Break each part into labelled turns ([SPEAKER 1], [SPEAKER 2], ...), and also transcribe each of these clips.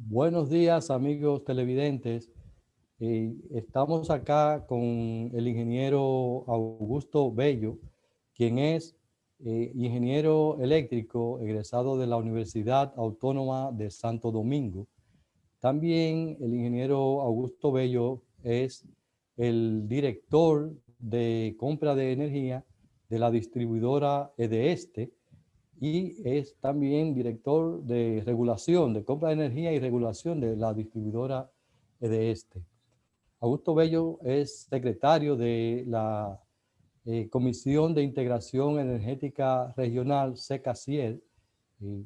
[SPEAKER 1] Buenos días, amigos televidentes. Estamos acá con el ingeniero Augusto Bello, quien es ingeniero eléctrico egresado de la Universidad Autónoma de Santo Domingo. También el ingeniero Augusto Bello es el director de compra de energía de la distribuidora EDESTE y es también director de regulación, de compra de energía y regulación de la distribuidora EDESTE. Augusto Bello es secretario de la Comisión de Integración Energética Regional, SECACIER,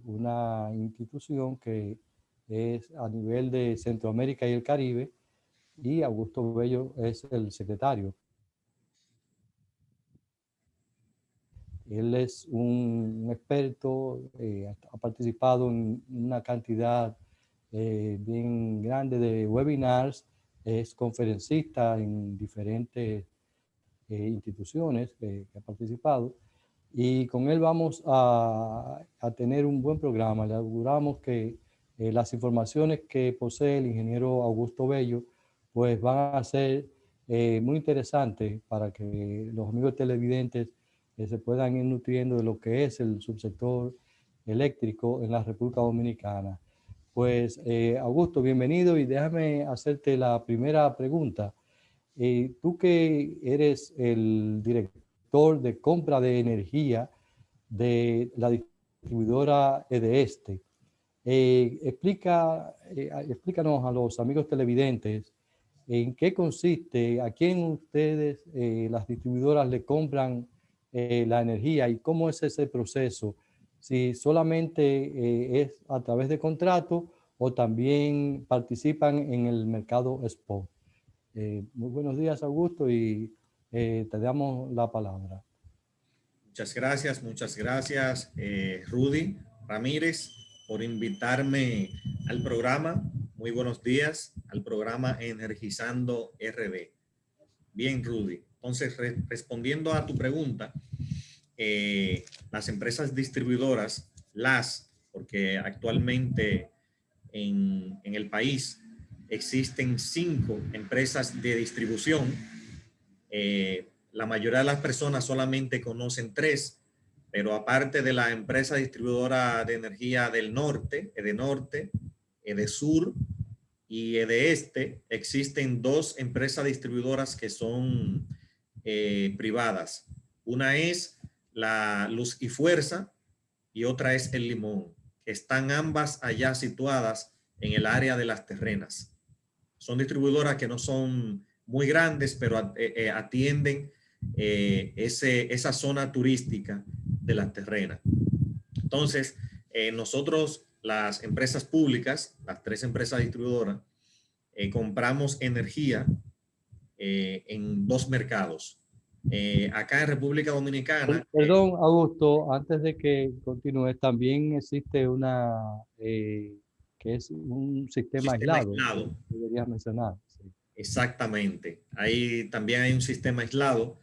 [SPEAKER 1] una institución que es a nivel de Centroamérica y el Caribe, y Augusto Bello es el secretario. Él es un experto, ha participado en una cantidad bien grande de webinars, es conferencista en diferentes instituciones que ha participado, y con él vamos a tener un buen programa. Le auguramos que las informaciones que posee el ingeniero Augusto Bello pues van a ser muy interesantes para que los amigos televidentes se puedan ir nutriendo de lo que es el subsector eléctrico en la República Dominicana. Pues Augusto, bienvenido, y déjame hacerte la primera pregunta. Tú que eres el director de compra de energía de la distribuidora EDESTE, explícanos a los amigos televidentes en qué consiste, a quién ustedes, las distribuidoras, le compran la energía y cómo es ese proceso. Si solamente es a través de contrato o también participan en el mercado spot. Muy buenos días, Augusto, y te damos la palabra.
[SPEAKER 2] Muchas gracias, Rudy Ramírez, por invitarme al programa. Muy buenos días al programa Energizando RD. Bien, Rudy. Entonces, respondiendo a tu pregunta, las empresas distribuidoras, porque actualmente en el país existen 5 empresas de distribución. La mayoría de las personas solamente conocen 3, pero aparte de la empresa distribuidora de energía del norte, EDENORTE, EDESUR y EDEESTE, existen 2 empresas distribuidoras que son privadas. Una es la Luz y Fuerza y otra es el Limón, que están ambas allá situadas en el área de Las Terrenas. Son distribuidoras que no son muy grandes, pero atienden esa zona turística de Las Terrenas. Entonces, nosotros, las empresas públicas, las 3 empresas distribuidoras, compramos energía en 2 mercados. Acá en República Dominicana.
[SPEAKER 1] Perdón, Augusto, antes de que continúes, también existe una que es un sistema
[SPEAKER 2] Sistema
[SPEAKER 1] aislado,
[SPEAKER 2] aislado.
[SPEAKER 1] deberías mencionar. Sí.
[SPEAKER 2] Exactamente. Ahí también hay un sistema aislado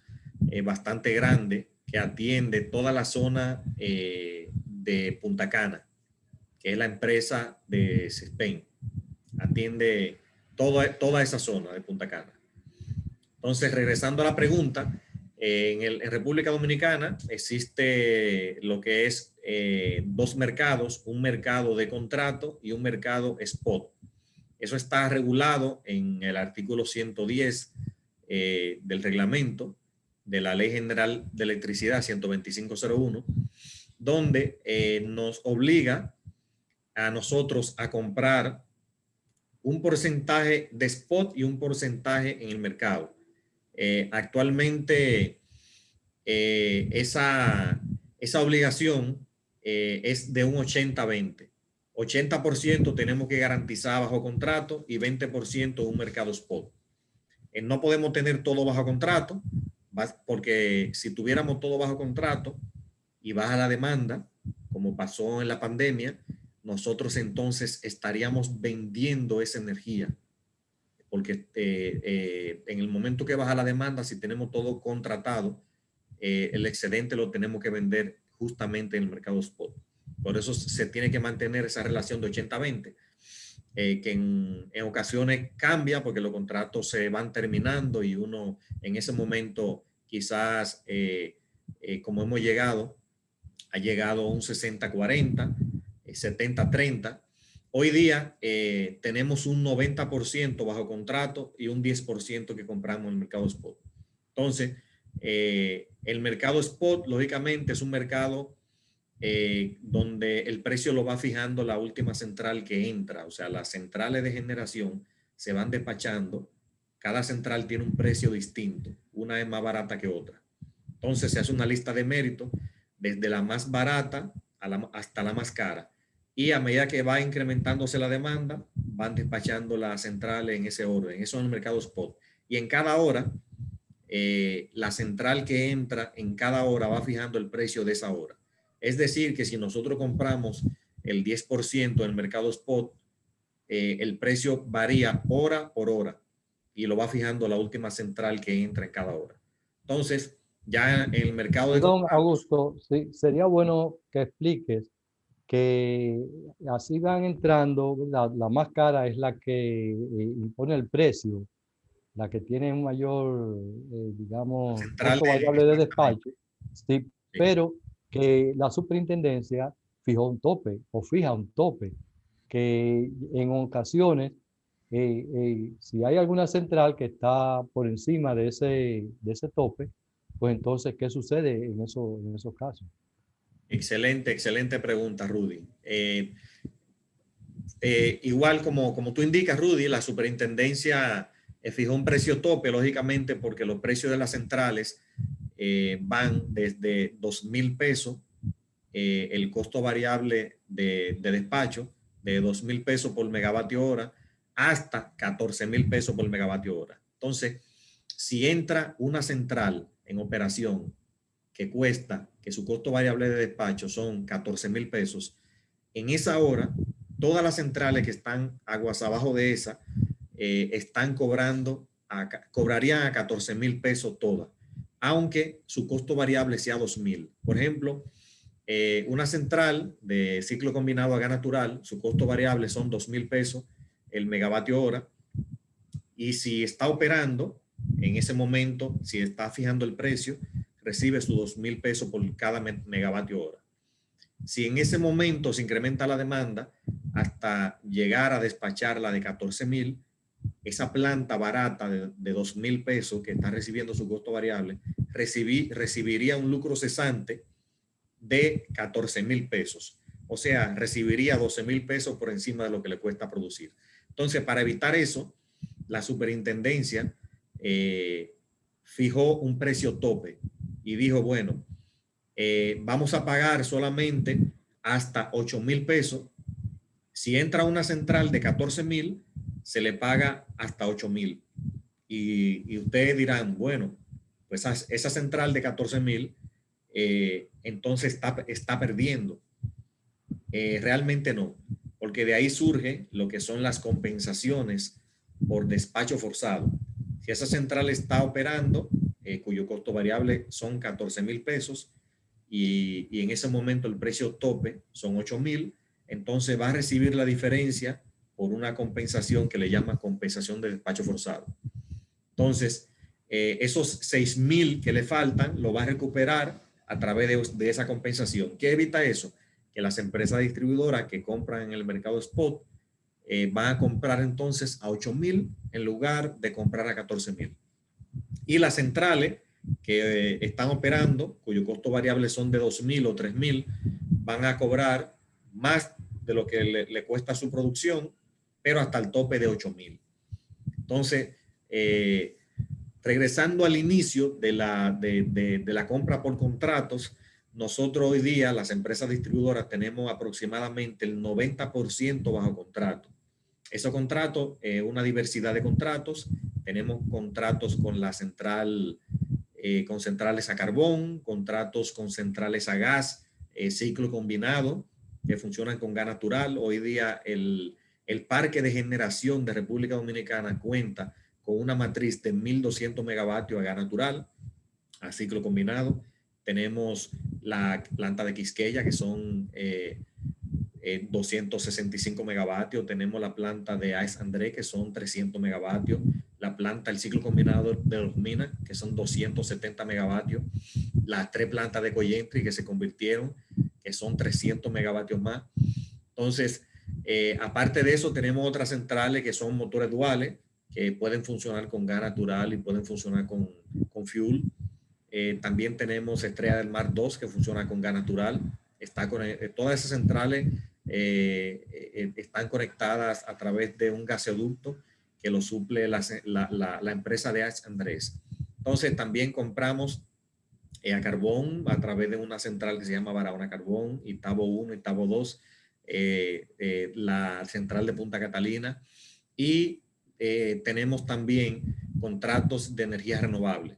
[SPEAKER 2] bastante grande que atiende toda la zona de Punta Cana, que es la empresa de CESPEN. Atiende toda esa zona de Punta Cana. Entonces, regresando a la pregunta, en República Dominicana existe lo que es 2 mercados, un mercado de contrato y un mercado spot. Eso está regulado en el artículo 110 del reglamento de la Ley General de Electricidad 12501, donde nos obliga a nosotros a comprar un porcentaje de spot y un porcentaje en el mercado. Actualmente esa obligación es de un 80-20. 80% tenemos que garantizar bajo contrato y 20% un mercado spot. No podemos tener todo bajo contrato, porque si tuviéramos todo bajo contrato y baja la demanda, como pasó en la pandemia, nosotros entonces estaríamos vendiendo esa energía. Porque en el momento que baja la demanda, si tenemos todo contratado, el excedente lo tenemos que vender justamente en el mercado spot. Por eso se tiene que mantener esa relación de 80-20. que en ocasiones cambia porque los contratos se van terminando y uno en ese momento quizás, como hemos llegado, ha llegado a un 60-40, 70-30. Hoy día tenemos un 90% bajo contrato y un 10% que compramos en el mercado spot. Entonces, el mercado spot, lógicamente, es un mercado donde el precio lo va fijando la última central que entra. O sea, las centrales de generación se van despachando. Cada central tiene un precio distinto. Una es más barata que otra. Entonces, se hace una lista de méritos desde la más barata hasta la más cara. Y a medida que va incrementándose la demanda, van despachando las centrales en ese orden. Eso es el mercado spot. Y en cada hora, la central que entra en cada hora va fijando el precio de esa hora. Es decir, que si nosotros compramos el 10% del mercado spot, el precio varía hora por hora y lo va fijando la última central que entra en cada hora. Entonces, ya en el mercado de
[SPEAKER 1] Perdón,
[SPEAKER 2] contratos,
[SPEAKER 1] Augusto, sí, sería bueno que expliques que así van entrando, la más cara es la que impone el precio, la que tiene un mayor, digamos,
[SPEAKER 2] centrales,
[SPEAKER 1] costo variable de
[SPEAKER 2] exactamente.
[SPEAKER 1] despacho, sí,
[SPEAKER 2] Sí.
[SPEAKER 1] pero que la superintendencia fijó un tope o fija un tope, que en ocasiones, si hay alguna central que está por encima de ese tope, pues entonces, ¿qué sucede en esos casos?
[SPEAKER 2] Excelente, excelente pregunta, Rudy. Igual como tú indicas, Rudy, la superintendencia fijó un precio tope, lógicamente, porque los precios de las centrales van desde 2,000 pesos, el costo variable de despacho, de 2,000 pesos por megavatio hora, hasta 14,000 pesos por megavatio hora. Entonces, si entra una central en operación que cuesta, que su costo variable de despacho son 14,000 pesos, en esa hora, todas las centrales que están aguas abajo de esa están cobrarían a 14,000 pesos todas, aunque su costo variable sea 2,000. Por ejemplo, una central de ciclo combinado a gas natural, su costo variable son 2,000 pesos el megavatio hora, y si está operando en ese momento, si está fijando el precio, recibe sus 2,000 pesos por cada megavatio hora. Si en ese momento se incrementa la demanda hasta llegar a despacharla de 14,000, esa planta barata de 2,000 pesos que está recibiendo su costo variable, recibiría un lucro cesante de 14,000 pesos. O sea, recibiría 12,000 pesos por encima de lo que le cuesta producir. Entonces, para evitar eso, la superintendencia fijó un precio tope y dijo, bueno, vamos a pagar solamente hasta 8,000 pesos. Si entra una central de 14,000, se le paga hasta 8,000. Y ustedes dirán, bueno, pues esa central de 14,000, entonces está perdiendo. Realmente no, porque de ahí surge lo que son las compensaciones por despacho forzado. Si esa central está operando, cuyo costo variable son 14,000 pesos, y en ese momento el precio tope son 8,000, entonces va a recibir la diferencia por una compensación que le llama compensación de despacho forzado. Entonces, esos 6,000 que le faltan lo va a recuperar a través de esa compensación. ¿Qué evita eso? Que las empresas distribuidoras que compran en el mercado spot van a comprar entonces a 8,000 en lugar de comprar a 14,000. Y las centrales que están operando, cuyo costo variable son de 2,000 o 3,000, van a cobrar más de lo que le cuesta su producción, pero hasta el tope de 8,000. Entonces, regresando al inicio de la compra por contratos, nosotros hoy día, las empresas distribuidoras, tenemos aproximadamente el 90% bajo contrato. Esos contratos, una diversidad de contratos. Tenemos contratos con la central, con centrales a carbón, contratos con centrales a gas, ciclo combinado, que funcionan con gas natural. Hoy día el parque de generación de República Dominicana cuenta con una matriz de 1,200 megavatios a gas natural, a ciclo combinado. Tenemos la planta de Quisqueya, que son 265 megavatios. Tenemos la planta de AES André, que son 300 megavatios. La planta, el ciclo combinado de Ormina, que son 270 megavatios. Las 3 plantas de Coyentri que se convirtieron, que son 300 megavatios más. Entonces, aparte de eso, tenemos otras centrales que son motores duales, que pueden funcionar con gas natural y pueden funcionar con fuel. También tenemos Estrella del Mar 2, que funciona con gas natural. Todas esas centrales están conectadas a través de un gasoducto que lo suple la empresa de AES Andrés. Entonces, también compramos a carbón a través de una central que se llama Barahona Carbón, Itabo 1, Itabo 2, la central de Punta Catalina, y tenemos también contratos de energía renovable,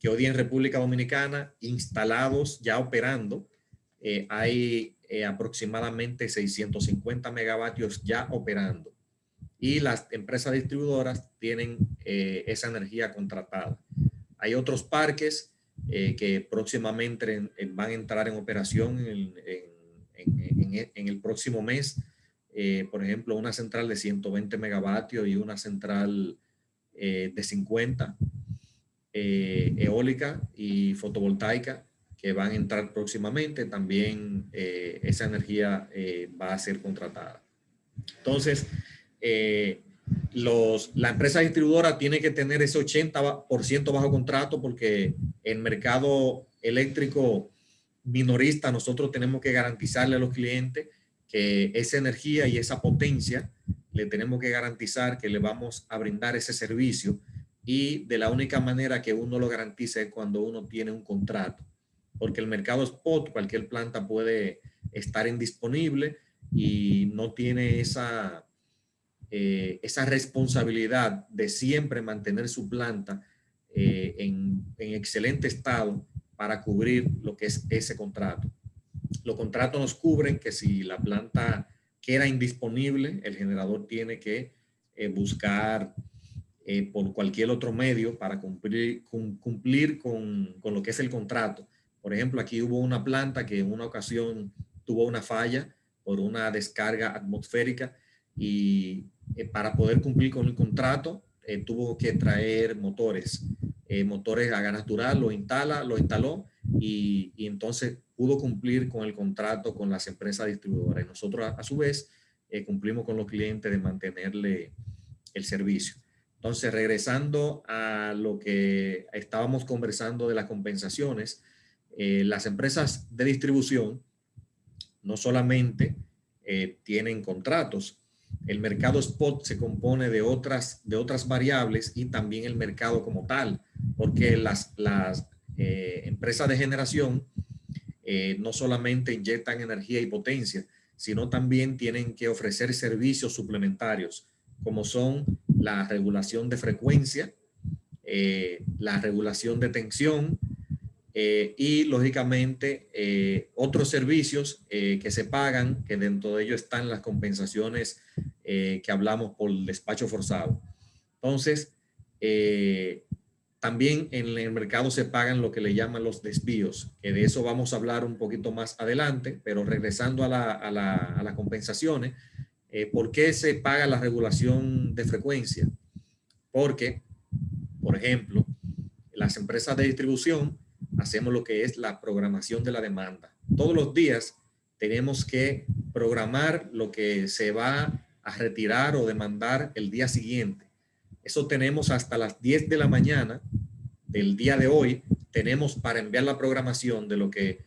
[SPEAKER 2] que hoy día en República Dominicana, instalados, ya operando, hay aproximadamente 650 megavatios ya operando. Y las empresas distribuidoras tienen esa energía contratada. Hay otros parques que próximamente van a entrar en operación en el próximo mes. Por ejemplo, una central de 120 megavatios y una central de 50 eólica y fotovoltaica que van a entrar próximamente. También esa energía va a ser contratada. Entonces, la empresa distribuidora tiene que tener ese 80% bajo contrato, porque el mercado eléctrico minorista nosotros tenemos que garantizarle a los clientes que esa energía y esa potencia le tenemos que garantizar que le vamos a brindar ese servicio, y de la única manera que uno lo garantiza es cuando uno tiene un contrato, porque el mercado spot, cualquier planta puede estar indisponible y no tiene esa responsabilidad de siempre mantener su planta en excelente estado para cubrir lo que es ese contrato. Los contratos nos cubren que si la planta queda indisponible, el generador tiene que buscar por cualquier otro medio para cumplir con lo que es el contrato. Por ejemplo, aquí hubo una planta que en una ocasión tuvo una falla por una descarga atmosférica, y para poder cumplir con el contrato tuvo que traer motores a gas natural, lo instaló, y entonces pudo cumplir con el contrato con las empresas distribuidoras. Y nosotros a su vez cumplimos con los clientes de mantenerle el servicio. Entonces, regresando a lo que estábamos conversando de las compensaciones, las empresas de distribución no solamente tienen contratos. El mercado spot se compone de otras variables, y también el mercado como tal, porque las empresas de generación no solamente inyectan energía y potencia, sino también tienen que ofrecer servicios suplementarios, como son la regulación de frecuencia, la regulación de tensión, y lógicamente otros servicios que se pagan, que dentro de ellos están las compensaciones que hablamos por despacho forzado. Entonces, también en el mercado se pagan lo que le llaman los desvíos, que de eso vamos a hablar un poquito más adelante, pero regresando a las compensaciones, ¿por qué se paga la regulación de frecuencia? Porque, por ejemplo, las empresas de distribución hacemos lo que es la programación de la demanda. Todos los días tenemos que programar lo que se va a retirar o demandar el día siguiente. Eso tenemos hasta las 10 de la mañana del día de hoy. Tenemos para enviar la programación de lo que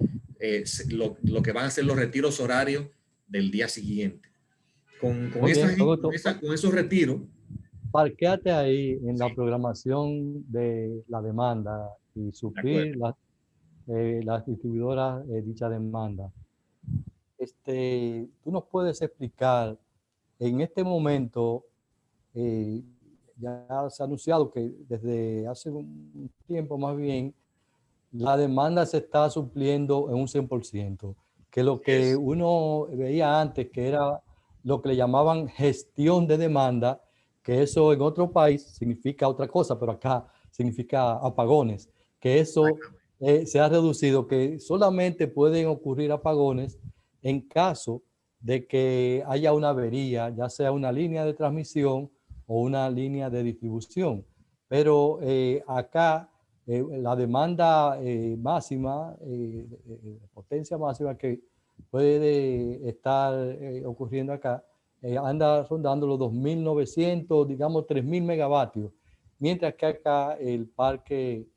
[SPEAKER 2] van a ser los retiros horarios del día siguiente. Con esos retiros.
[SPEAKER 1] Parquéate ahí en la programación de la demanda y suplir las distribuidoras dicha demanda. Tú nos puedes explicar, en este momento, ya se ha anunciado que desde hace un tiempo más bien, la demanda se está supliendo en un 100%, que lo que uno veía antes, que era lo que le llamaban gestión de demanda, que eso en otro país significa otra cosa, pero acá significa apagones, que eso se ha reducido, que solamente pueden ocurrir apagones en caso de que haya una avería, ya sea una línea de transmisión o una línea de distribución. Pero acá la demanda máxima, potencia máxima que puede estar ocurriendo acá, anda rondando los 2.900, digamos 3.000 megavatios, mientras que acá el parque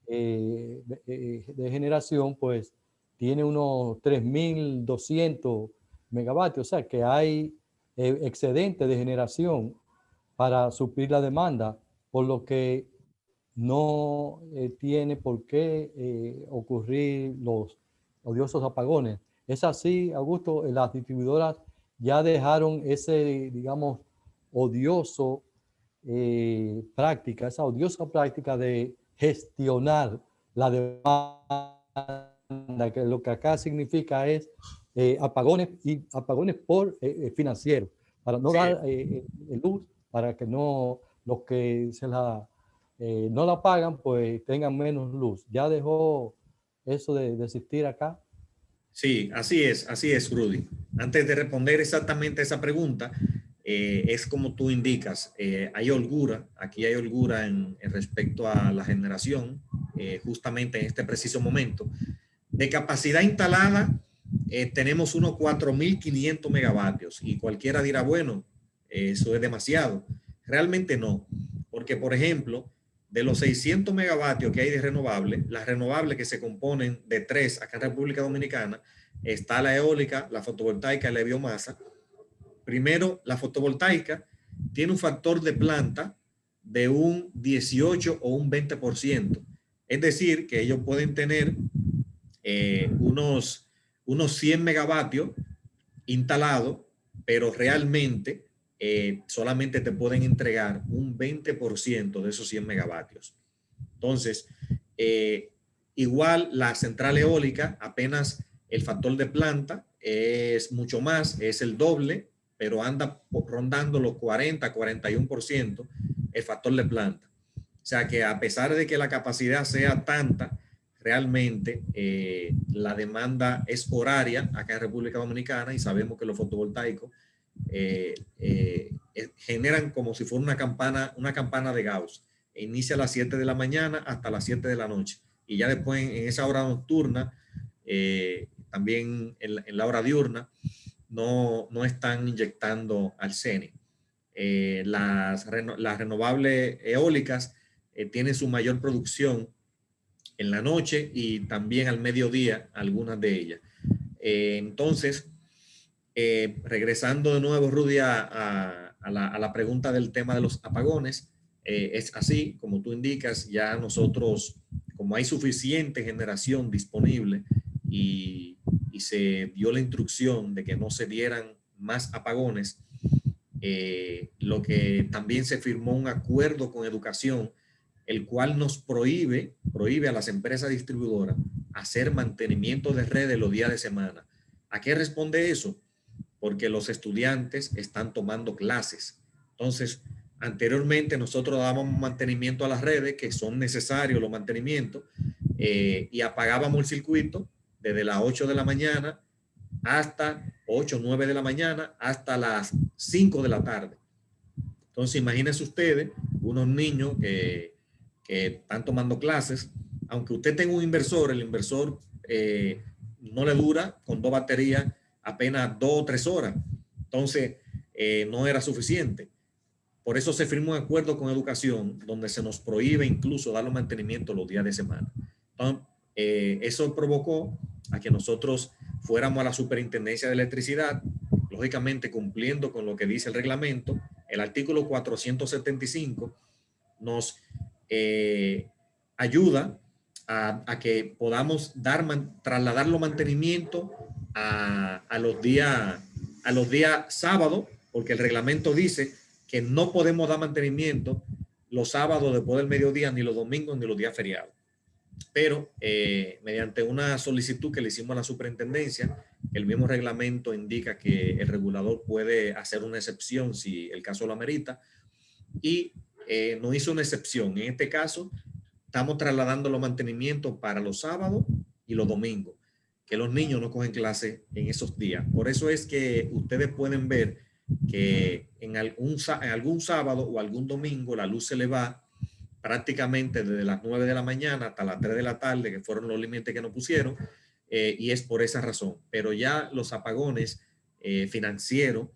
[SPEAKER 1] de generación pues tiene unos 3.200 megavatios, o sea que hay excedente de generación para suplir la demanda, por lo que no tiene por qué ocurrir los odiosos apagones. Es así, Augusto, las distribuidoras ya dejaron ese, digamos, odioso práctica, esa odiosa práctica de gestionar la demanda, que lo que acá significa es apagones y apagones por financieros, para no
[SPEAKER 2] Sí,
[SPEAKER 1] dar luz, para que no los que no la pagan pues tengan menos luz. Ya dejó eso de existir acá.
[SPEAKER 2] sí, así es, Rudy. Antes de responder exactamente esa pregunta, es como tú indicas, hay holgura, aquí hay holgura en respecto a la generación, justamente en este preciso momento. De capacidad instalada, tenemos unos 4.500 megavatios y cualquiera dirá, bueno, eso es demasiado. Realmente no, porque por ejemplo, de los 600 megavatios que hay de renovables, las renovables que se componen de tres acá en República Dominicana, está la eólica, la fotovoltaica y la biomasa. Primero, la fotovoltaica tiene un factor de planta de un 18 o un 20%. Es decir, que ellos pueden tener unos 100 megavatios instalados, pero realmente solamente te pueden entregar un 20% de esos 100 megavatios. Entonces, igual la central eólica, apenas el factor de planta es mucho más, es el doble, pero anda rondando los 40-41% el factor de planta. O sea que a pesar de que la capacidad sea tanta, realmente la demanda es horaria acá en República Dominicana y sabemos que los fotovoltaicos generan como si fuera una campana de Gauss. Inicia a las 7 de la mañana hasta las 7 de la noche. Y ya después en esa hora nocturna, también en la hora diurna, no están inyectando arsénico. Las renovables eólicas tienen su mayor producción en la noche y también al mediodía, algunas de ellas. Entonces, regresando de nuevo, Rudy, a la pregunta del tema de los apagones, es así, como tú indicas, ya nosotros, como hay suficiente generación disponible y se dio la instrucción de que no se dieran más apagones, lo que también se firmó un acuerdo con educación, el cual nos prohíbe a las empresas distribuidoras hacer mantenimiento de redes los días de semana. ¿A qué responde eso? Porque los estudiantes están tomando clases. Entonces, anteriormente nosotros dábamos mantenimiento a las redes, que son necesarios los mantenimientos, y apagábamos el circuito desde las 8 de la mañana hasta 8 o 9 de la mañana hasta las 5 de la tarde. Entonces, imagínense ustedes, unos niños que están tomando clases, aunque usted tenga un inversor, el inversor no le dura con dos baterías apenas 2 o 3 horas. Entonces, no era suficiente. Por eso se firmó un acuerdo con educación donde se nos prohíbe incluso dar los mantenimientos los días de semana. Entonces, eso provocó a que nosotros fuéramos a la Superintendencia de Electricidad, lógicamente cumpliendo con lo que dice el reglamento. El artículo 475 nos ayuda a que podamos trasladar los mantenimientos a los días sábados, porque el reglamento dice que no podemos dar mantenimiento los sábados después del mediodía, ni los domingos, ni los días feriados. Pero mediante una solicitud que le hicimos a la superintendencia, el mismo reglamento indica que el regulador puede hacer una excepción si el caso lo amerita, y nos hizo una excepción. En este caso, estamos trasladando los mantenimientos para los sábados y los domingos, que los niños no cogen clase en esos días. Por eso es que ustedes pueden ver que en algún sábado o algún domingo la luz se le va prácticamente desde las 9 de la mañana hasta las 3 de la tarde, que fueron los límites que nos pusieron, y es por esa razón. Pero ya los apagones financieros,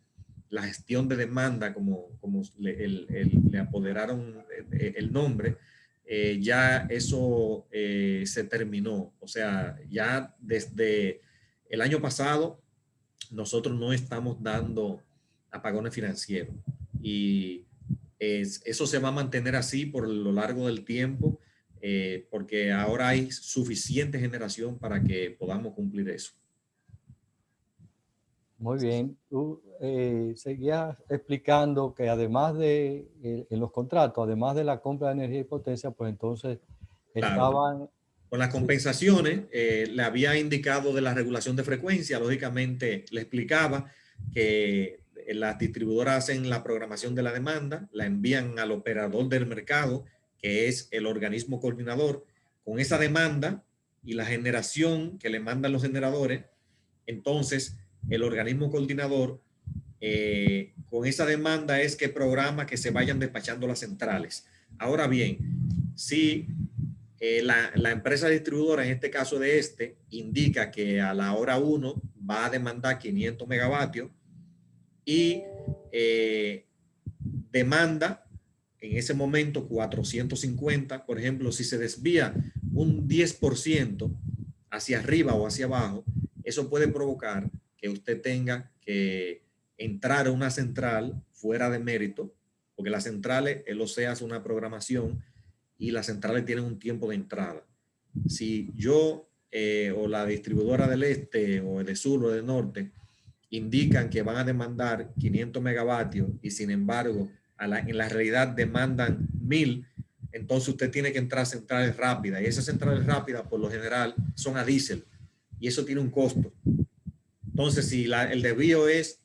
[SPEAKER 2] la gestión de demanda, como le apoderaron el nombre, ya eso se terminó. O sea, ya desde el año pasado nosotros no estamos dando apagones financieros y eso se va a mantener así por lo largo del tiempo, porque ahora hay suficiente generación para que podamos cumplir eso.
[SPEAKER 1] Muy bien. Tú seguías explicando que además de, en los contratos, además de la compra de energía y potencia, pues entonces
[SPEAKER 2] Claro.
[SPEAKER 1] estaban...
[SPEAKER 2] Con las compensaciones, le había indicado de la regulación de frecuencia, lógicamente le explicaba que las distribuidoras hacen la programación de la demanda, la envían al operador del mercado, que es el organismo coordinador, con esa demanda y la generación que le mandan los generadores. Entonces, el organismo coordinador, con esa demanda es que programa que se vayan despachando las centrales. Ahora bien, si la empresa distribuidora, en este caso de indica que a la hora 1 va a demandar 500 megavatios y demanda en ese momento 450, por ejemplo, si se desvía un 10% hacia arriba o hacia abajo, eso puede provocar que usted tenga que entrar a una central fuera de mérito, porque las centrales, el OCEA hace una programación y las centrales tienen un tiempo de entrada. Si yo o la distribuidora del este o del sur o del norte indican que van a demandar 500 megavatios y sin embargo en la realidad demandan 1000, entonces usted tiene que entrar a centrales rápidas y esas centrales rápidas por lo general son a diésel y eso tiene un costo. Entonces si el desvío es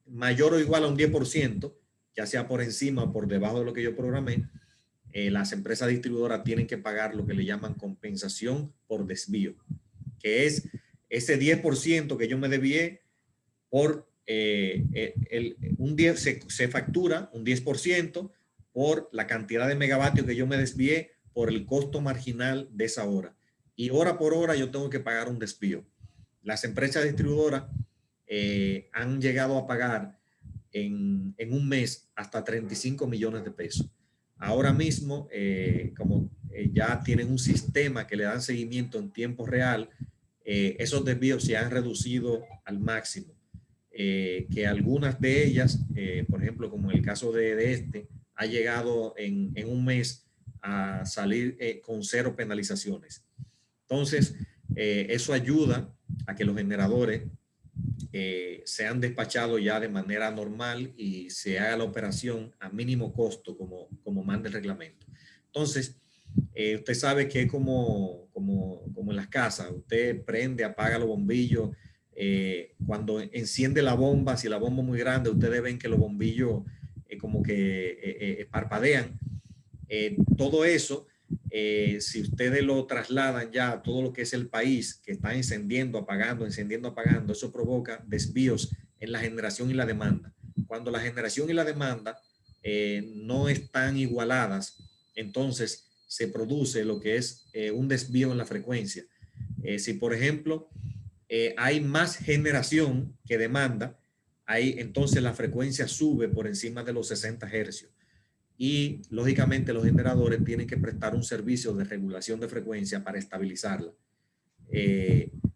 [SPEAKER 2] mayor o igual a un 10%, ya sea por encima o por debajo de lo que yo programé, las empresas distribuidoras tienen que pagar lo que le llaman compensación por desvío, que es ese 10% que yo me desvié por un 10, se factura un 10% por la cantidad de megavatios que yo me desvié por el costo marginal de esa hora. Y hora por hora yo tengo que pagar un desvío. Las empresas distribuidoras han llegado a pagar en un mes hasta 35 millones de pesos. Ahora mismo, como ya tienen un sistema que le dan seguimiento en tiempo real, esos desvíos se han reducido al máximo. Que algunas de ellas, por ejemplo, como en el caso de ha llegado en un mes a salir con 0 penalizaciones. Entonces, eso ayuda a que los generadores sean despachados ya de manera normal y se haga la operación a mínimo costo como manda el reglamento. Entonces, usted sabe que es como en las casas, usted prende, apaga los bombillos, cuando enciende la bomba, si la bomba es muy grande, ustedes ven que los bombillos como que parpadean. Todo eso, si ustedes lo trasladan ya a todo lo que es el país, que está encendiendo, apagando, eso provoca desvíos en la generación y la demanda. Cuando la generación y la demanda no están igualadas, entonces se produce lo que es un desvío en la frecuencia. Si, por ejemplo, hay más generación que demanda, ahí entonces la frecuencia sube por encima de los 60 hercios. Y lógicamente los generadores tienen que prestar un servicio de regulación de frecuencia para estabilizarla.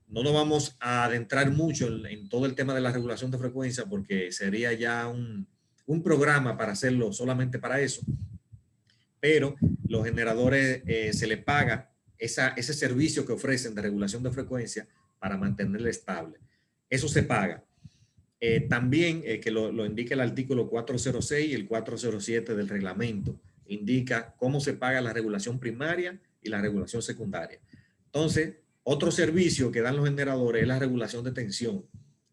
[SPEAKER 2] No nos vamos a adentrar mucho en todo el tema de la regulación de frecuencia porque sería ya un programa para hacerlo solamente para eso. Pero los generadores se les paga ese servicio que ofrecen de regulación de frecuencia para mantenerla estable. Eso se paga. También que lo indica el artículo 406 y el 407 del reglamento, indica cómo se paga la regulación primaria y la regulación secundaria. Entonces, otro servicio que dan los generadores es la regulación de tensión,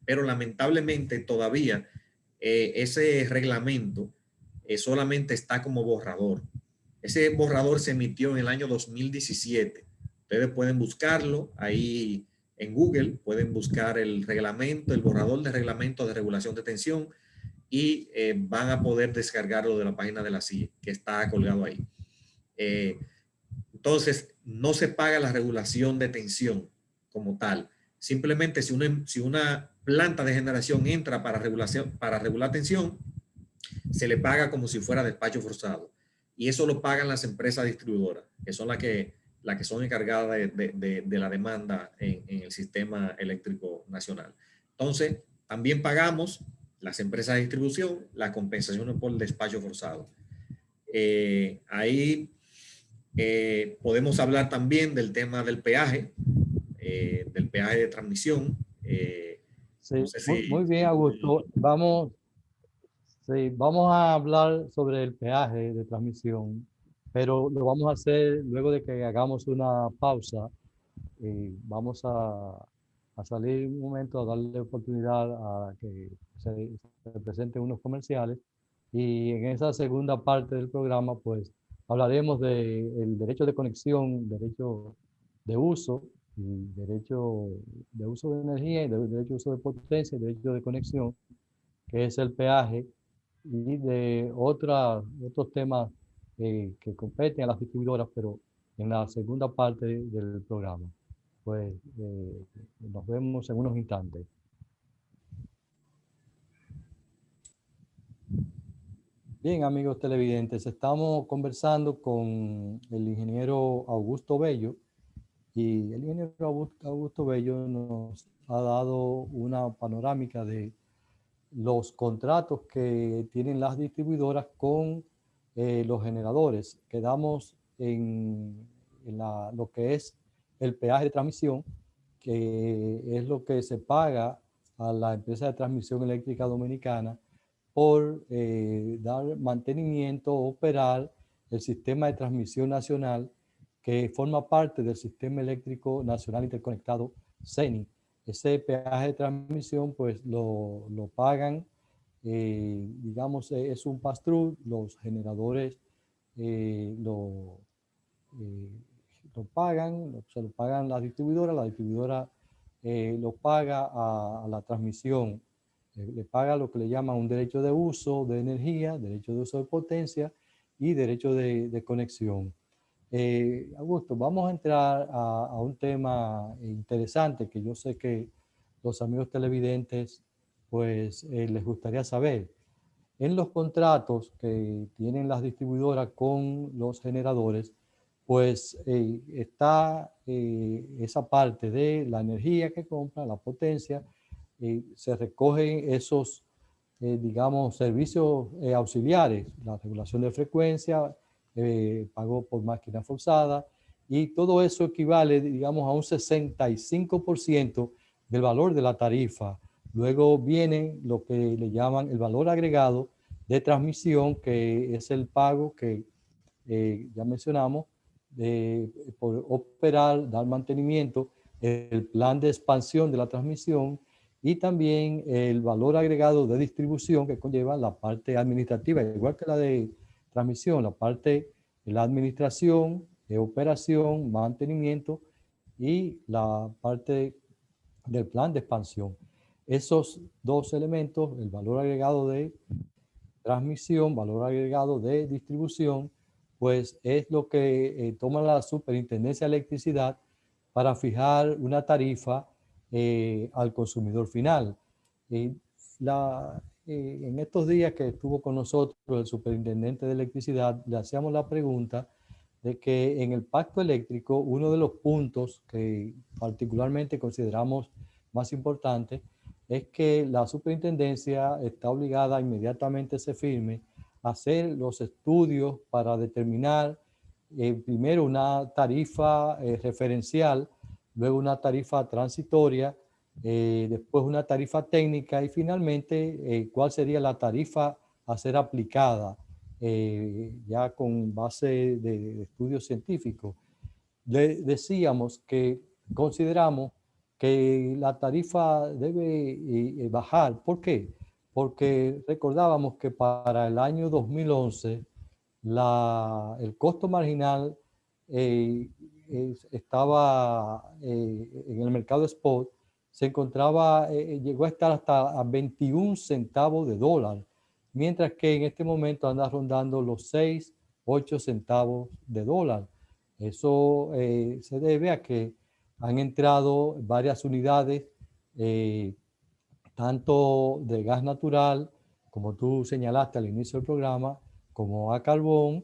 [SPEAKER 2] pero lamentablemente todavía ese reglamento solamente está como borrador. Ese borrador se emitió en el año 2017. Ustedes pueden buscarlo ahí En Google pueden buscar el reglamento, el borrador de reglamento de regulación de tensión y van a poder descargarlo de la página de la CIE, que está colgado ahí. Entonces, no se paga la regulación de tensión como tal. Simplemente si una planta de generación entra para regular tensión, se le paga como si fuera despacho forzado. Y eso lo pagan las empresas distribuidoras, que son las que son encargadas de la demanda en el sistema eléctrico nacional. Entonces, también pagamos las empresas de distribución las compensaciones por despacho forzado. Ahí podemos hablar también del tema del peaje de transmisión.
[SPEAKER 1] Sí,
[SPEAKER 2] No sé si...
[SPEAKER 1] muy bien, Augusto. Sí, vamos a hablar sobre el peaje de transmisión, pero lo vamos a hacer luego de que hagamos una pausa. Vamos a salir un momento a darle oportunidad a que se presenten unos comerciales, y en esa segunda parte del programa pues hablaremos del derecho de conexión, derecho de uso, y derecho de uso de energía, y derecho de uso de potencia, y derecho de conexión, que es el peaje, y de otros temas que competen a las distribuidoras, pero en la segunda parte del programa. Pues nos vemos en unos instantes. Bien, amigos televidentes, estamos conversando con el ingeniero Augusto Bello, y el ingeniero Augusto Bello nos ha dado una panorámica de los contratos que tienen las distribuidoras con los generadores. Quedamos en lo que es el peaje de transmisión, que es lo que se paga a la empresa de transmisión eléctrica dominicana por dar mantenimiento, operar el sistema de transmisión nacional que forma parte del Sistema Eléctrico Nacional Interconectado, CENI. Ese peaje de transmisión pues lo pagan, digamos, es un pass-through. Los generadores eh, lo, eh, lo pagan, se lo pagan la distribuidora lo paga a la transmisión, le paga lo que le llaman un derecho de uso de energía, derecho de uso de potencia y derecho de conexión. Augusto, vamos a entrar a un tema interesante que yo sé que los amigos televidentes pues les gustaría saber. En los contratos que tienen las distribuidoras con los generadores, pues está esa parte de la energía que compra, la potencia, se recogen esos, digamos, servicios auxiliares, la regulación de frecuencia, pago por máquina forzada, y todo eso equivale, digamos, a un 65% del valor de la tarifa. Luego viene lo que le llaman el valor agregado de transmisión, que es el pago que ya mencionamos, por operar, dar mantenimiento, el plan de expansión de la transmisión, y también el valor agregado de distribución que conlleva la parte administrativa, igual que la de transmisión, la parte de la administración, de operación, mantenimiento, y la parte del plan de expansión. Esos dos elementos, el valor agregado de transmisión, valor agregado de distribución, pues es lo que toma la Superintendencia de Electricidad para fijar una tarifa al consumidor final. Eh, en estos días que estuvo con nosotros el superintendente de electricidad, le hacíamos la pregunta de que en el pacto eléctrico uno de los puntos que particularmente consideramos más importante es que la superintendencia está obligada, inmediatamente se firme, a hacer los estudios para determinar primero una tarifa referencial, luego una tarifa transitoria, después una tarifa técnica, y finalmente cuál sería la tarifa a ser aplicada ya con base de estudios científicos. Decíamos que consideramos que la tarifa debe bajar. ¿Por qué? Porque recordábamos que para el año 2011 el costo marginal estaba en el mercado spot, se encontraba, llegó a estar hasta a 21 centavos de dólar, mientras que en este momento anda rondando los 6, 8 centavos de dólar. Eso se debe a que han entrado varias unidades, tanto de gas natural, como tú señalaste al inicio del programa, como a carbón,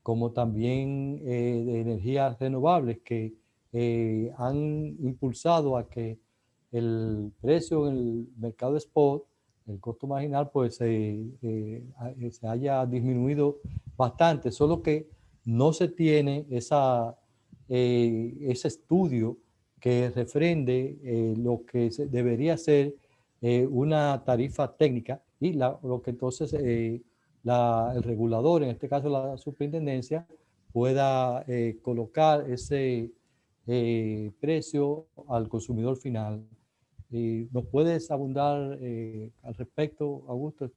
[SPEAKER 1] como también de energías renovables que han impulsado a que el precio en el mercado spot, el costo marginal, pues se haya disminuido bastante, solo que no se tiene ese estudio que refrende lo que debería ser una tarifa técnica y lo que entonces el regulador, en este caso la superintendencia, pueda colocar ese precio al consumidor final. ¿Nos puedes abundar al respecto, Augusto?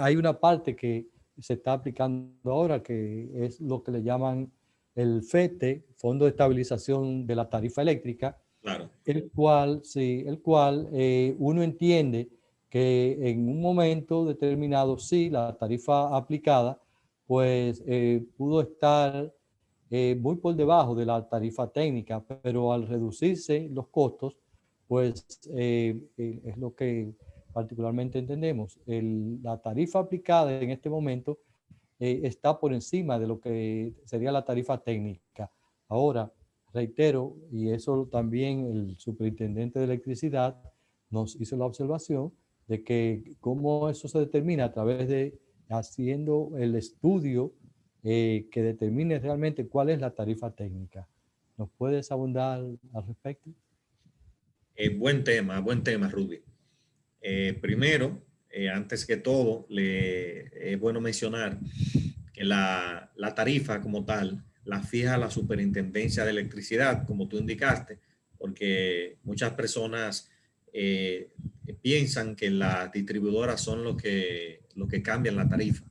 [SPEAKER 1] Hay una parte que se está aplicando ahora que es lo que le llaman el FETE, Fondo de Estabilización de la Tarifa Eléctrica,
[SPEAKER 2] Claro.
[SPEAKER 1] el cual uno entiende que en un momento determinado, sí, la tarifa aplicada, pues pudo estar muy por debajo de la tarifa técnica, pero al reducirse los costos, pues es lo que particularmente entendemos. La tarifa aplicada en este momento está por encima de lo que sería la tarifa técnica. Ahora, reitero, y eso también el superintendente de electricidad nos hizo la observación de que cómo eso se determina a través de haciendo el estudio que determine realmente cuál es la tarifa técnica. ¿Nos puedes abundar al respecto?
[SPEAKER 2] Buen tema, Rudy. Primero, antes que todo, es bueno mencionar que la tarifa como tal la fija la Superintendencia de Electricidad, como tú indicaste, porque muchas personas piensan que las distribuidoras son lo que cambian la tarifa.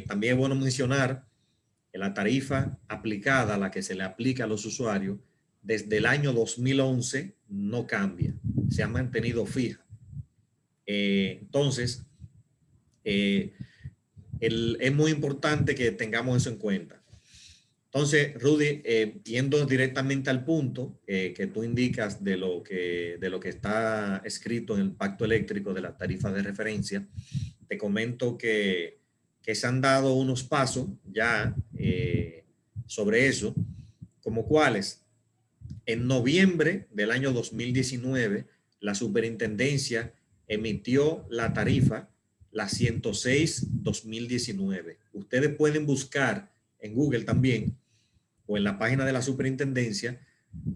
[SPEAKER 2] También es bueno mencionar que la tarifa aplicada, la que se le aplica a los usuarios, desde el año 2011 no cambia, se ha mantenido fija. Entonces, es muy importante que tengamos eso en cuenta. Entonces, Rudy, yendo directamente al punto que tú indicas de lo que está escrito en el pacto eléctrico de la tarifa de referencia, te comento que se han dado unos pasos ya sobre eso, como cuáles. En noviembre del año 2019, la superintendencia emitió la tarifa, la 106-2019. Ustedes pueden buscar en Google también o en la página de la superintendencia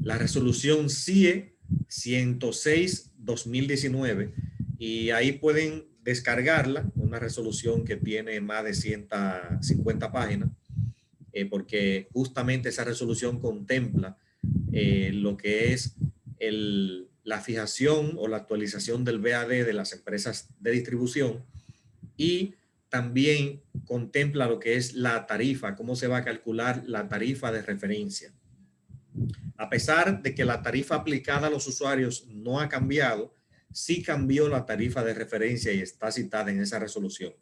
[SPEAKER 2] la resolución CIE 106-2019 y ahí pueden descargarla, una resolución que tiene más de 150 páginas, porque justamente esa resolución contempla lo que es la fijación o la actualización del BAD de las empresas de distribución y también contempla lo que es la tarifa, cómo se va a calcular la tarifa de referencia. A pesar de que la tarifa aplicada a los usuarios no ha cambiado, sí cambió la tarifa de referencia y está citada en esa resolución.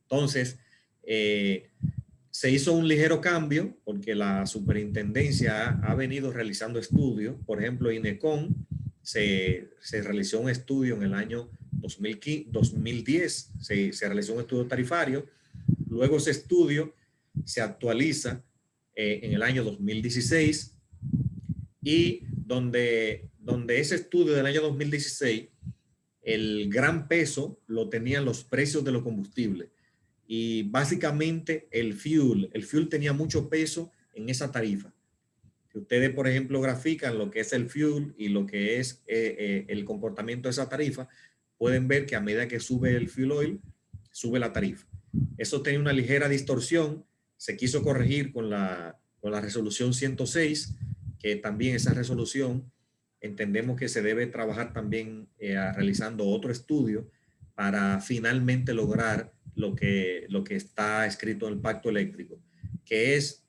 [SPEAKER 2] Entonces, se hizo un ligero cambio porque la superintendencia ha venido realizando estudios. Por ejemplo, INECON se realizó un estudio en el año 2010, se realizó un estudio tarifario. Luego ese estudio se actualiza en el año 2016 y donde ese estudio del año 2016, el gran peso lo tenían los precios de los combustibles. Y básicamente el fuel tenía mucho peso en esa tarifa. Si ustedes, por ejemplo, grafican lo que es el fuel y lo que es el comportamiento de esa tarifa, pueden ver que a medida que sube el fuel oil, sube la tarifa. Eso tenía una ligera distorsión, se quiso corregir con la resolución 106, que también esa resolución entendemos que se debe trabajar también realizando otro estudio para finalmente lograr lo que está escrito en el pacto eléctrico, que es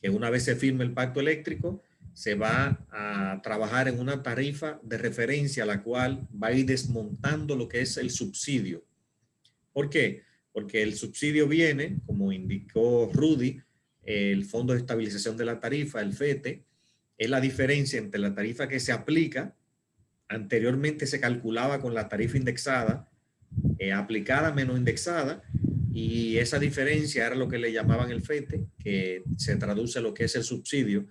[SPEAKER 2] que una vez se firme el pacto eléctrico, se va a trabajar en una tarifa de referencia, la cual va a ir desmontando lo que es el subsidio. ¿Por qué? Porque el subsidio viene, como indicó Rudy, el Fondo de Estabilización de la Tarifa, el FETE, es la diferencia entre la tarifa que se aplica, anteriormente se calculaba con la tarifa indexada, aplicada menos indexada, y esa diferencia era lo que le llamaban el FETE, que se traduce a lo que es el subsidio.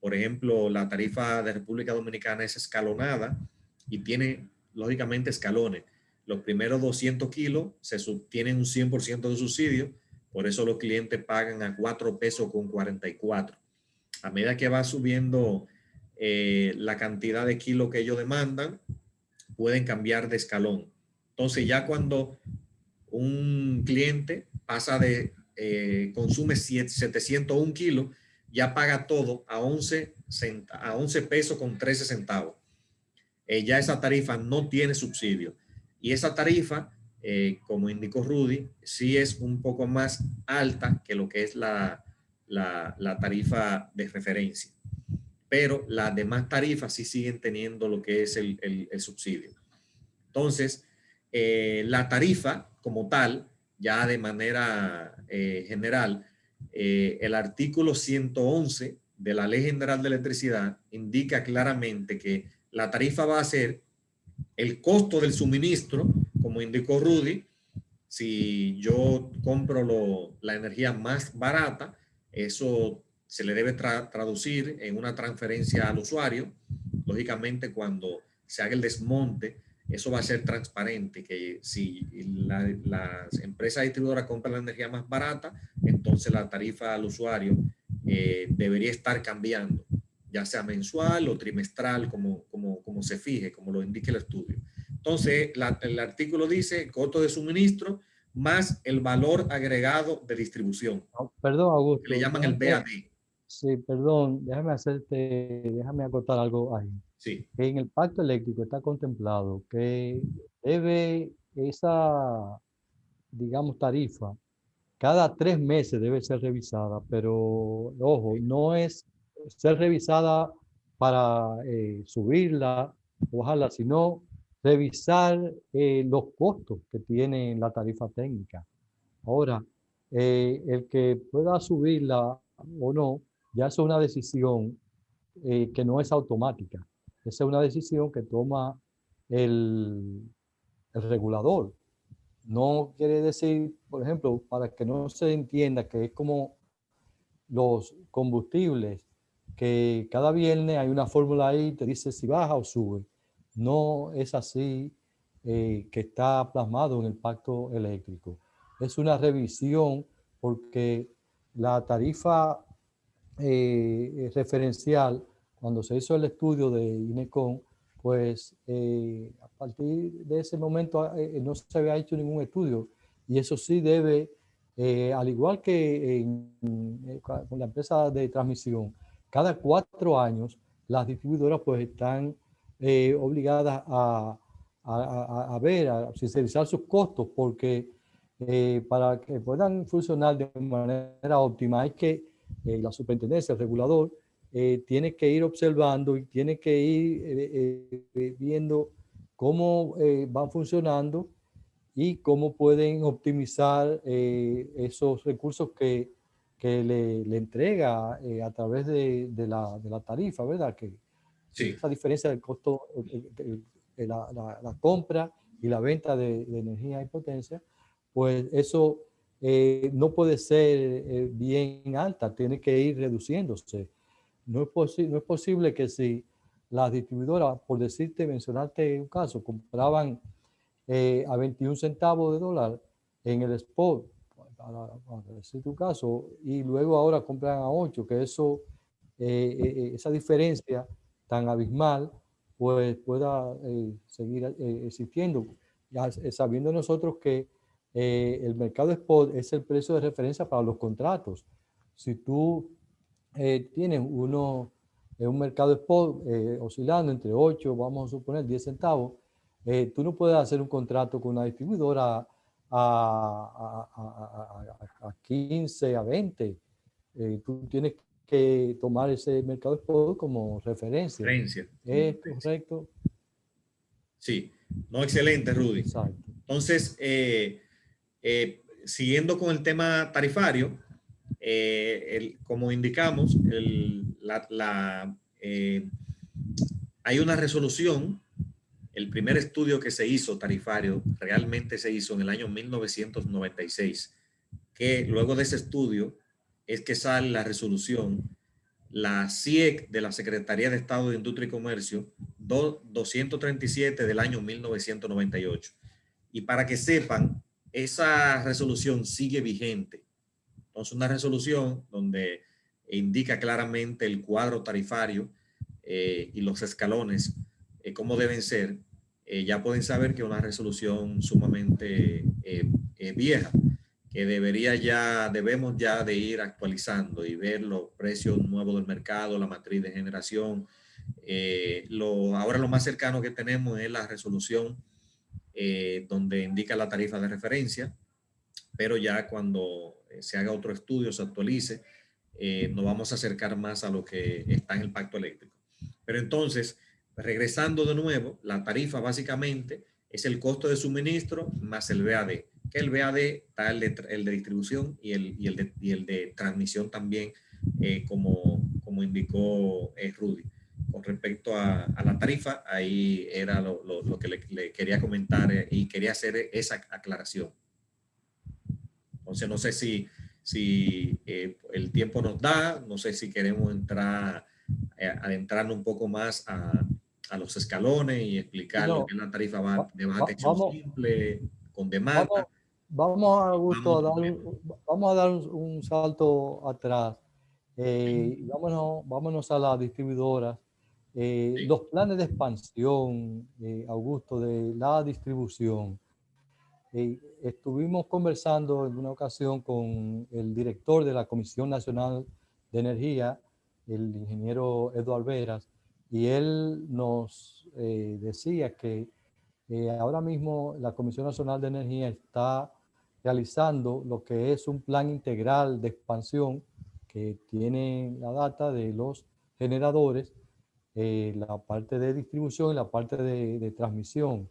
[SPEAKER 2] Por ejemplo, la tarifa de República Dominicana es escalonada y tiene, lógicamente, escalones. Los primeros 200 kilos se tienen un 100% de subsidio, por eso los clientes pagan a 4 pesos con 44. A medida que va subiendo la cantidad de kilos que ellos demandan, pueden cambiar de escalón. Entonces ya cuando un cliente pasa de, consume 701 kilos, ya paga todo a 11 pesos con 13 centavos. Ya esa tarifa no tiene subsidio. Y esa tarifa, como indicó Rudy, sí es un poco más alta que lo que es la tarifa de referencia. Pero las demás tarifas sí siguen teniendo lo que es el subsidio. Entonces, la tarifa como tal, ya de manera general, el artículo 111 de la Ley General de Electricidad indica claramente que la tarifa va a ser el costo del suministro, como indicó Rudy. Si yo compro la energía más barata, eso se le debe traducir en una transferencia al usuario. Lógicamente, cuando se haga el desmonte, eso va a ser transparente, que si las empresas distribuidoras compran la energía más barata, entonces la tarifa al usuario debería estar cambiando, ya sea mensual o trimestral, como se fije, como lo indique el estudio. Entonces, el artículo dice costo de suministro más el valor agregado de distribución,
[SPEAKER 1] Perdón,
[SPEAKER 2] que le
[SPEAKER 1] Augusto.
[SPEAKER 2] llaman el BAD.
[SPEAKER 1] Sí, perdón, déjame acotar algo ahí.
[SPEAKER 2] Sí,
[SPEAKER 1] En el pacto eléctrico está contemplado que debe esa, digamos, tarifa, cada 3 meses debe ser revisada, pero ojo, no es ser revisada para subirla o bajarla, sino revisar los costos que tiene la tarifa técnica. Ahora, el que pueda subirla o no, ya es una decisión que no es automática. Esa es una decisión que toma el, el regulador. No quiere decir, por ejemplo, para que no se entienda que es como los combustibles, que cada viernes hay una fórmula ahí, te dice si baja o sube. No es así que está plasmado en el pacto eléctrico. Es una revisión porque la tarifa referencial, cuando se hizo el estudio de INECON, pues a partir de ese momento no se había hecho ningún estudio y eso sí debe, al igual que con la empresa de transmisión, cada 4 años las distribuidoras pues están obligadas a ver, a sincerizar sus costos porque para que puedan funcionar de manera óptima hay que la superintendencia, el regulador, tiene que ir observando y tiene que ir viendo cómo van funcionando y cómo pueden optimizar esos recursos que le entrega a través de la tarifa, ¿verdad? Que
[SPEAKER 2] sí,
[SPEAKER 1] esa diferencia del costo, la compra y la venta de energía y potencia, pues eso no puede ser bien alta, tiene que ir reduciéndose. No es posible que si las distribuidoras, por decirte, mencionarte un caso, compraban a 21 centavos de dólar en el spot, para decirte un caso, y luego ahora compran a 8, que eso, esa diferencia tan abismal, pues pueda seguir existiendo. Ya sabiendo nosotros que el mercado spot es el precio de referencia para los contratos. Si tú tienes un mercado spot oscilando entre 8, vamos a suponer 10 centavos, tú no puedes hacer un contrato con una distribuidora a 15, a 20. Tú tienes que tomar ese mercado spot como referencia.
[SPEAKER 2] Referencia.
[SPEAKER 1] ¿Es correcto?
[SPEAKER 2] Sí. No, excelente, Rudy.
[SPEAKER 1] Exacto.
[SPEAKER 2] Entonces, siguiendo con el tema tarifario, como indicamos, hay una resolución. El primer estudio que se hizo tarifario realmente se hizo en el año 1996, que luego de ese estudio es que sale la resolución, la CIEC de la Secretaría de Estado de Industria y Comercio 237 del año 1998. Y para que sepan, esa resolución sigue vigente. Entonces, una resolución donde indica claramente el cuadro tarifario y los escalones, cómo deben ser. Ya pueden saber que es una resolución sumamente vieja, que debemos ya de ir actualizando y ver los precios nuevos del mercado, la matriz de generación. Ahora lo más cercano que tenemos es la resolución donde indica la tarifa de referencia, pero ya cuando se haga otro estudio, se actualice, nos vamos a acercar más a lo que está en el pacto eléctrico. Pero entonces, regresando de nuevo, la tarifa básicamente es el costo de suministro más el VAD, que el VAD está el de distribución y el de transmisión también, como indicó Rudy. Con respecto a la tarifa, ahí era lo que le quería comentar y quería hacer esa aclaración. Entonces, no sé si el tiempo nos da, no sé si queremos adentrarnos un poco más a los escalones y explicar lo que es la tarifa de baja tensión simple, con demanda.
[SPEAKER 1] Vamos a dar un salto atrás. Vámonos a las distribuidoras.
[SPEAKER 2] Sí.
[SPEAKER 1] Los planes de expansión, Augusto, de la distribución. Estuvimos conversando en una ocasión con el director de la Comisión Nacional de Energía, el ingeniero Eduardo Veras, y él nos decía que ahora mismo la Comisión Nacional de Energía está realizando lo que es un plan integral de expansión que tiene la data de los generadores, la parte de distribución y la parte de transmisión.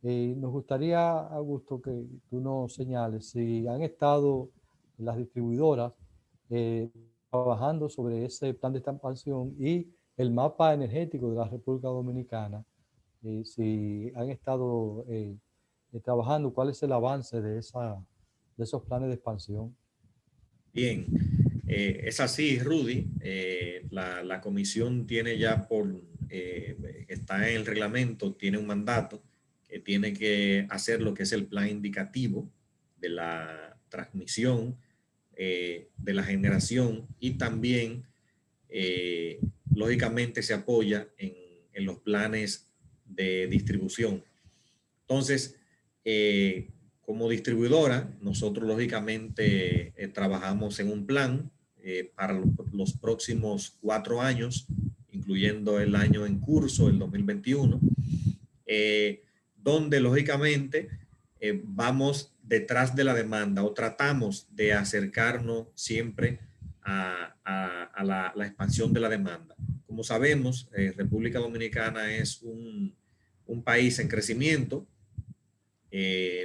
[SPEAKER 1] Nos gustaría, Augusto, que tú nos señales si han estado las distribuidoras trabajando sobre ese plan de expansión y el mapa energético de la República Dominicana, si han estado trabajando, cuál es el avance de esos planes de expansión.
[SPEAKER 2] Bien, es así, Rudy. La comisión tiene ya está en el reglamento, tiene un mandato que tiene que hacer lo que es el plan indicativo de la transmisión, de la generación y también, lógicamente, se apoya en los planes de distribución. Entonces, como distribuidora, nosotros lógicamente trabajamos en un plan para los próximos 4 años, incluyendo el año en curso, el 2021, donde lógicamente vamos detrás de la demanda o tratamos de acercarnos siempre a la expansión de la demanda. Como sabemos, República Dominicana es un país en crecimiento.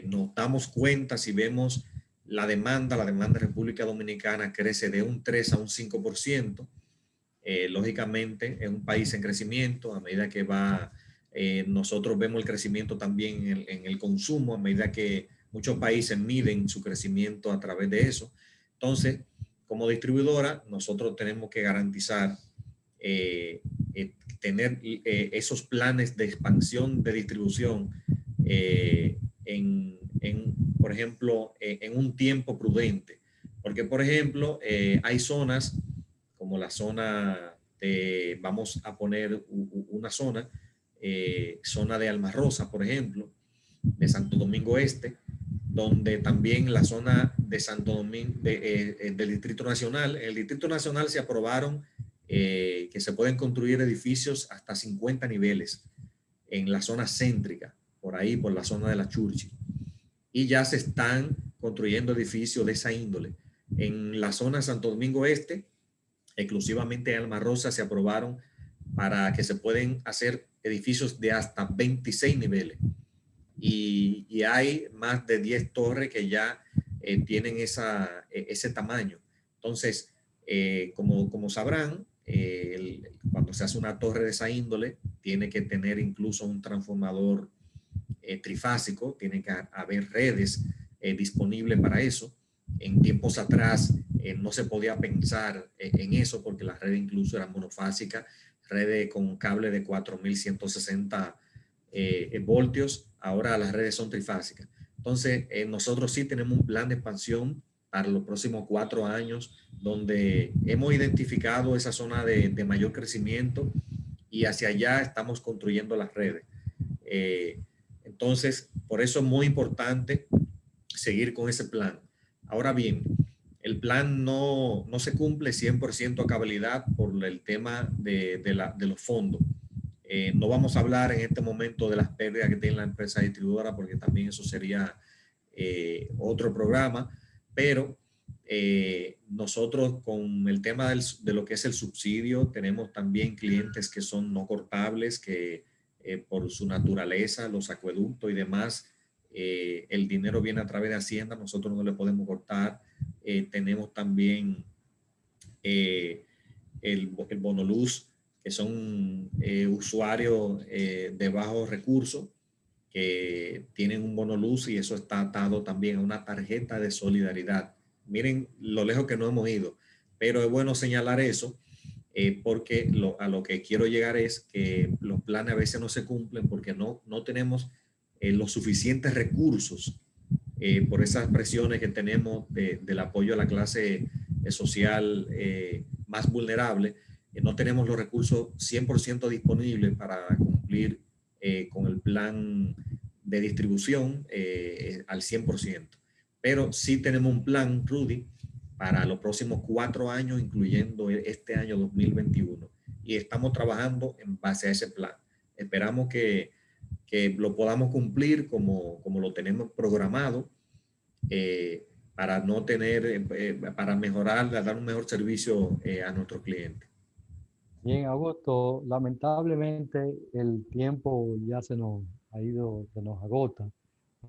[SPEAKER 2] Nos damos cuenta, si vemos la demanda de República Dominicana crece de un 3 a un 5%. Lógicamente es un país en crecimiento. A medida que nosotros vemos el crecimiento también en el consumo, a medida que muchos países miden su crecimiento a través de eso. Entonces, como distribuidora, nosotros tenemos que garantizar tener esos planes de expansión de distribución por ejemplo, en un tiempo prudente. Porque, por ejemplo, hay zonas como la zona vamos a poner una zona de Alma Rosa, por ejemplo, de Santo Domingo Este, donde también la zona de Santo Domingo, del Distrito Nacional. En el Distrito Nacional se aprobaron que se pueden construir edificios hasta 50 niveles en la zona céntrica, por ahí, por la zona de la Churchill. Y ya se están construyendo edificios de esa índole. En la zona de Santo Domingo Este, exclusivamente en Alma Rosa se aprobaron para que se pueden hacer edificios de hasta 26 niveles. Y hay más de 10 torres que ya tienen ese tamaño. Entonces, como sabrán, cuando se hace una torre de esa índole, tiene que tener incluso un transformador trifásico, tiene que haber redes disponibles para eso. En tiempos atrás no se podía pensar en eso porque las redes incluso eran monofásicas, redes con cable de 4160 voltios, ahora las redes son trifásicas. Entonces, nosotros sí tenemos un plan de expansión para los próximos 4 años, donde hemos identificado esa zona de mayor crecimiento y hacia allá estamos construyendo las redes. Entonces, por eso es muy importante seguir con ese plan. Ahora bien, el plan no se cumple 100% a cabalidad por el tema de los fondos. No vamos a hablar en este momento de las pérdidas que tiene la empresa distribuidora porque también eso sería otro programa, pero nosotros con el tema de lo que es el subsidio tenemos también clientes que son no cortables, que por su naturaleza, los acueductos y demás, el dinero viene a través de Hacienda, nosotros no le podemos cortar. Tenemos también el Bonoluz, que son usuarios de bajos recursos que tienen un bonoluz y eso está atado también a una tarjeta de solidaridad. Miren lo lejos que no hemos ido, pero es bueno señalar eso porque a lo que quiero llegar es que los planes a veces no se cumplen porque no tenemos los suficientes recursos por esas presiones que tenemos del apoyo a la clase social más vulnerable. No tenemos los recursos 100% disponibles para cumplir con el plan de distribución al 100%. Pero sí tenemos un plan, Rudy, para los próximos 4 años, incluyendo este año 2021. Y estamos trabajando en base a ese plan. Esperamos que lo podamos cumplir como lo tenemos programado para no tener, para mejorar, dar un mejor servicio a nuestros clientes.
[SPEAKER 1] Bien, Augusto, lamentablemente el tiempo ya se nos ha ido, se nos agota.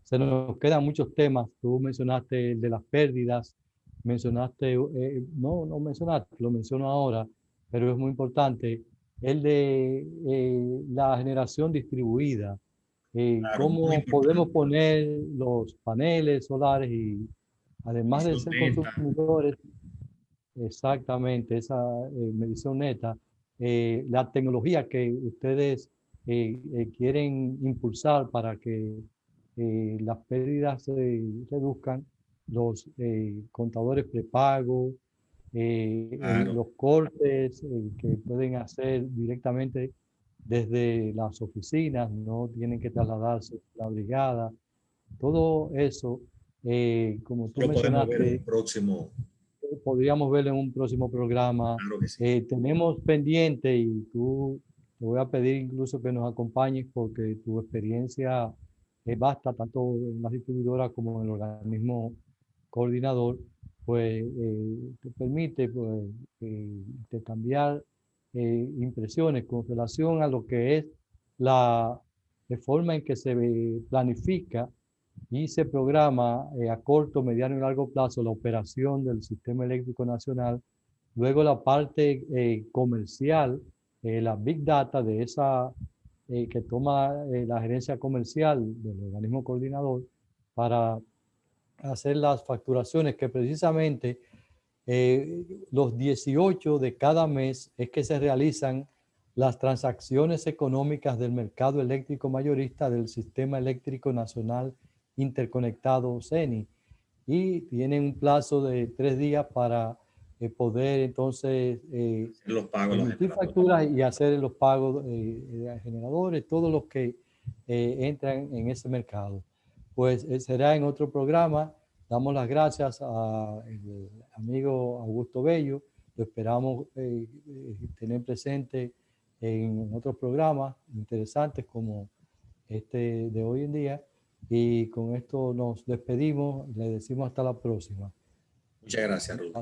[SPEAKER 1] Se nos quedan muchos temas. Tú mencionaste el de las pérdidas, mencionaste, no mencionaste, lo menciono ahora, pero es muy importante, el de la generación distribuida.
[SPEAKER 2] Claro, muy
[SPEAKER 1] Cómo podemos
[SPEAKER 2] importante.
[SPEAKER 1] poner los paneles solares y además de
[SPEAKER 2] Visión
[SPEAKER 1] ser
[SPEAKER 2] neta.
[SPEAKER 1] consumidores, exactamente, esa medición neta, la tecnología que ustedes quieren impulsar para que las pérdidas se reduzcan, los contadores prepago,
[SPEAKER 2] Claro.
[SPEAKER 1] los cortes que pueden hacer directamente desde las oficinas, no tienen que trasladarse a la brigada, todo eso, como
[SPEAKER 2] Eso
[SPEAKER 1] tú
[SPEAKER 2] lo podemos ver en un
[SPEAKER 1] mencionaste,
[SPEAKER 2] próximo.
[SPEAKER 1] podríamos ver en un próximo programa.
[SPEAKER 2] Claro que sí.
[SPEAKER 1] Tenemos pendiente y tú te voy a pedir incluso que nos acompañes porque tu experiencia es vasta, tanto en la distribuidora como en el organismo coordinador, pues te permite pues, intercambiar impresiones con relación a lo que es la forma en que se planifica y se programa a corto, mediano y largo plazo la operación del sistema eléctrico nacional. Luego la parte comercial, la big data de esa que toma la gerencia comercial del organismo coordinador para hacer las facturaciones que precisamente los 18 de cada mes es que se realizan las transacciones económicas del mercado eléctrico mayorista del Sistema Eléctrico Nacional Interconectado CENI y tienen un plazo de 3 días para poder entonces
[SPEAKER 2] Hacer los pagos a los
[SPEAKER 1] emitir
[SPEAKER 2] generadores.
[SPEAKER 1] facturas y hacer los pagos a generadores, todos los que entran en ese mercado. Pues será en otro programa. Damos las gracias al amigo Augusto Bello. Lo esperamos tener presente en otros programas interesantes como este de hoy en día. Y con esto nos despedimos. Le decimos hasta la próxima.
[SPEAKER 2] Muchas gracias, Rudy.